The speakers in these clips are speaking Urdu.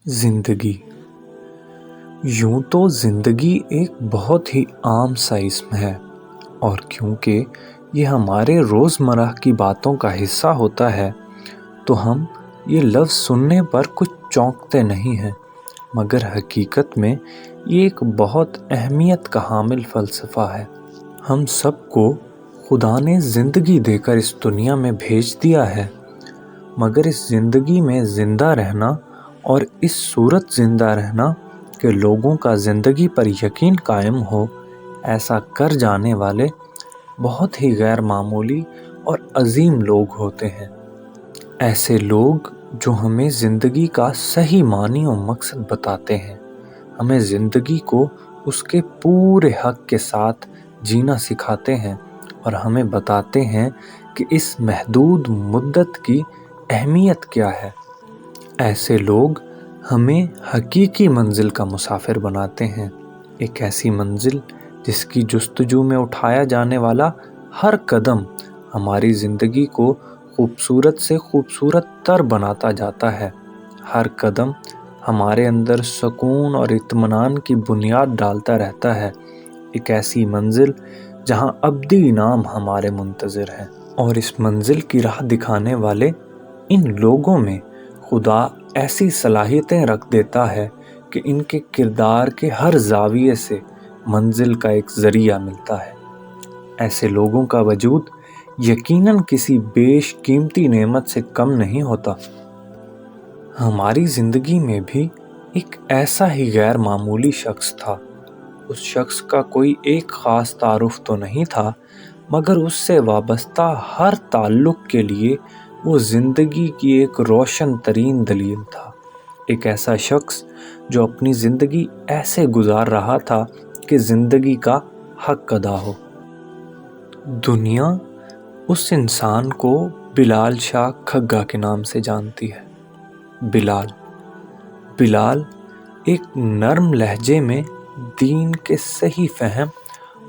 زندگی یوں تو زندگی ایک بہت ہی عام سا اسم ہے، اور کیونکہ یہ ہمارے روزمرہ کی باتوں کا حصہ ہوتا ہے تو ہم یہ لفظ سننے پر کچھ چونکتے نہیں ہیں، مگر حقیقت میں یہ ایک بہت اہمیت کا حامل فلسفہ ہے۔ ہم سب کو خدا نے زندگی دے کر اس دنیا میں بھیج دیا ہے، مگر اس زندگی میں زندہ رہنا اور اس صورت زندہ رہنا کہ لوگوں کا زندگی پر یقین قائم ہو، ایسا کر جانے والے بہت ہی غیر معمولی اور عظیم لوگ ہوتے ہیں۔ ایسے لوگ جو ہمیں زندگی کا صحیح معنی و مقصد بتاتے ہیں، ہمیں زندگی کو اس کے پورے حق کے ساتھ جینا سکھاتے ہیں اور ہمیں بتاتے ہیں کہ اس محدود مدت کی اہمیت کیا ہے۔ ایسے لوگ ہمیں حقیقی منزل کا مسافر بناتے ہیں، ایک ایسی منزل جس کی جستجو میں اٹھایا جانے والا ہر قدم ہماری زندگی کو خوبصورت سے خوبصورت تر بناتا جاتا ہے، ہر قدم ہمارے اندر سکون اور اطمینان کی بنیاد ڈالتا رہتا ہے، ایک ایسی منزل جہاں ابدی انعام ہمارے منتظر ہیں۔ اور اس منزل کی راہ دکھانے والے ان لوگوں میں خدا ایسی صلاحیتیں رکھ دیتا ہے کہ ان کے کردار کے ہر زاویے سے منزل کا ایک ذریعہ ملتا ہے۔ ایسے لوگوں کا وجود یقیناً کسی بیش قیمتی نعمت سے کم نہیں ہوتا۔ ہماری زندگی میں بھی ایک ایسا ہی غیر معمولی شخص تھا۔ اس شخص کا کوئی ایک خاص تعارف تو نہیں تھا، مگر اس سے وابستہ ہر تعلق کے لیے وہ زندگی کی ایک روشن ترین دلیل تھا۔ ایک ایسا شخص جو اپنی زندگی ایسے گزار رہا تھا کہ زندگی کا حق ادا ہو۔ دنیا اس انسان کو بلال شاہ کھگا کے نام سے جانتی ہے۔ بلال ایک نرم لہجے میں دین کے صحیح فہم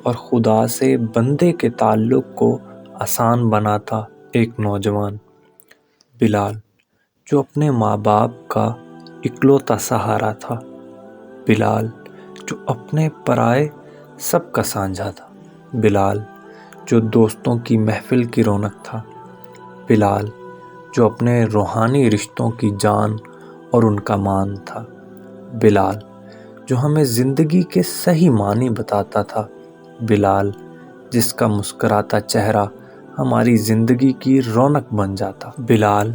اور خدا سے بندے کے تعلق کو آسان بناتا ایک نوجوان۔ بلال جو اپنے ماں باپ کا اکلوتا سہارا تھا۔ بلال جو اپنے پرائے سب کا سانجھا تھا۔ بلال جو دوستوں کی محفل کی رونق تھا۔ بلال جو اپنے روحانی رشتوں کی جان اور ان کا مان تھا۔ بلال جو ہمیں زندگی کے صحیح معنی بتاتا تھا۔ بلال جس کا مسکراتا چہرہ ہماری زندگی کی رونق بن جاتا۔ بلال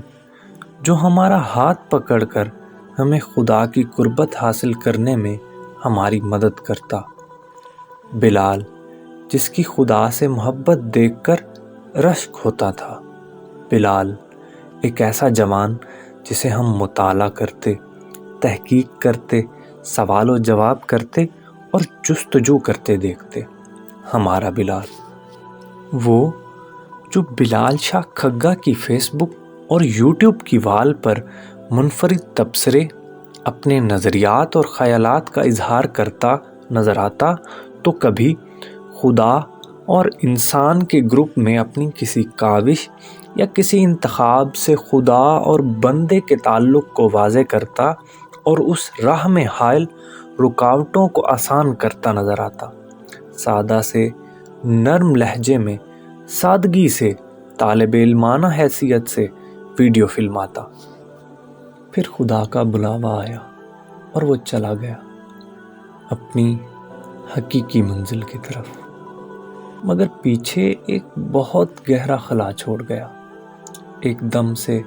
جو ہمارا ہاتھ پکڑ کر ہمیں خدا کی قربت حاصل کرنے میں ہماری مدد کرتا۔ بلال جس کی خدا سے محبت دیکھ کر رشک ہوتا تھا۔ بلال ایک ایسا جوان جسے ہم مطالعہ کرتے، تحقیق کرتے، سوال و جواب کرتے اور جستجو کرتے دیکھتے۔ ہمارا بلال وہ جو بلال شاہ کھگا کی فیس بک اور یوٹیوب کی وال پر منفرد تبصرے، اپنے نظریات اور خیالات کا اظہار کرتا نظر آتا تو کبھی خدا اور انسان کے گروپ میں اپنی کسی کاوش یا کسی انتخاب سے خدا اور بندے کے تعلق کو واضح کرتا اور اس راہ میں حائل رکاوٹوں کو آسان کرتا نظر آتا۔ سادہ سے نرم لہجے میں سادگی سے طالب علمانہ حیثیت سے ویڈیو فلم آتا۔ پھر خدا کا بلاوا آیا اور وہ چلا گیا اپنی حقیقی منزل کی طرف، مگر پیچھے ایک بہت گہرا خلا چھوڑ گیا۔ ایک دم سے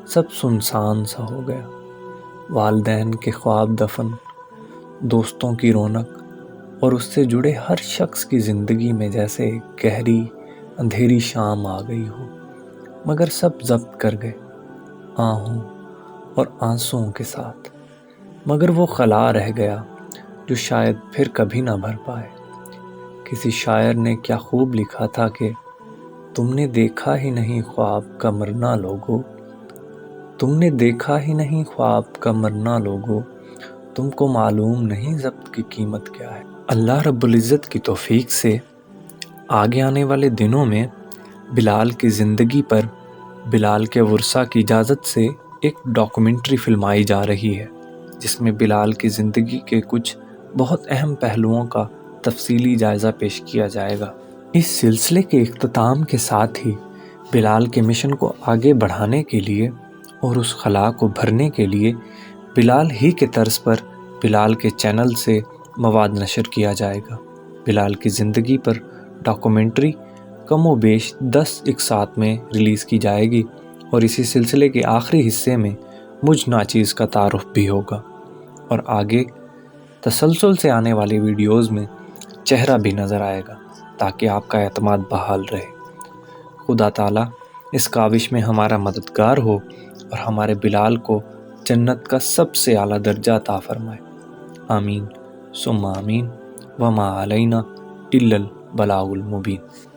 سب سنسان سا ہو گیا۔ والدین کے خواب دفن، دوستوں کی رونق اور اس سے جڑے ہر شخص کی زندگی میں جیسے گہری اندھیری شام آ گئی ہو، مگر سب ضبط کر گئے آہوں اور آنسوؤں کے ساتھ۔ مگر وہ خلا رہ گیا جو شاید پھر کبھی نہ بھر پائے۔ کسی شاعر نے کیا خوب لکھا تھا کہ تم نے دیکھا ہی نہیں خواب کا مرنا لوگو، تم نے دیکھا ہی نہیں خواب کا مرنا لوگو، تم کو معلوم نہیں ضبط کی قیمت کیا ہے۔ اللہ رب العزت کی توفیق سے آگے آنے والے دنوں میں بلال کی زندگی پر بلال کے ورثاء کی اجازت سے ایک ڈاکومنٹری فلم آئی جا رہی ہے۔ جس میں بلال کی زندگی کے کچھ بہت اہم پہلوؤں کا تفصیلی جائزہ پیش کیا جائے گا۔ اس سلسلے کے اختتام کے ساتھ ہی بلال کے مشن کو آگے بڑھانے کے لیے اور اس خلا کو بھرنے کے لیے بلال ہی کے طرز پر بلال کے چینل سے مواد نشر کیا جائے گا۔ بلال کی زندگی پر ڈاکومنٹری کم و بیش 10 اقساط میں ریلیز کی جائے گی اور اسی سلسلے کے آخری حصے میں مجھ ناچیز کا تعارف بھی ہوگا اور آگے تسلسل سے آنے والی ویڈیوز میں چہرہ بھی نظر آئے گا تاکہ آپ کا اعتماد بحال رہے۔ خدا تعالیٰ اس کاوش میں ہمارا مددگار ہو اور ہمارے بلال کو جنت کا سب سے اعلیٰ درجہ عطا فرمائے۔ آمین ثم آمین وما علینا الا البلاغ المبین۔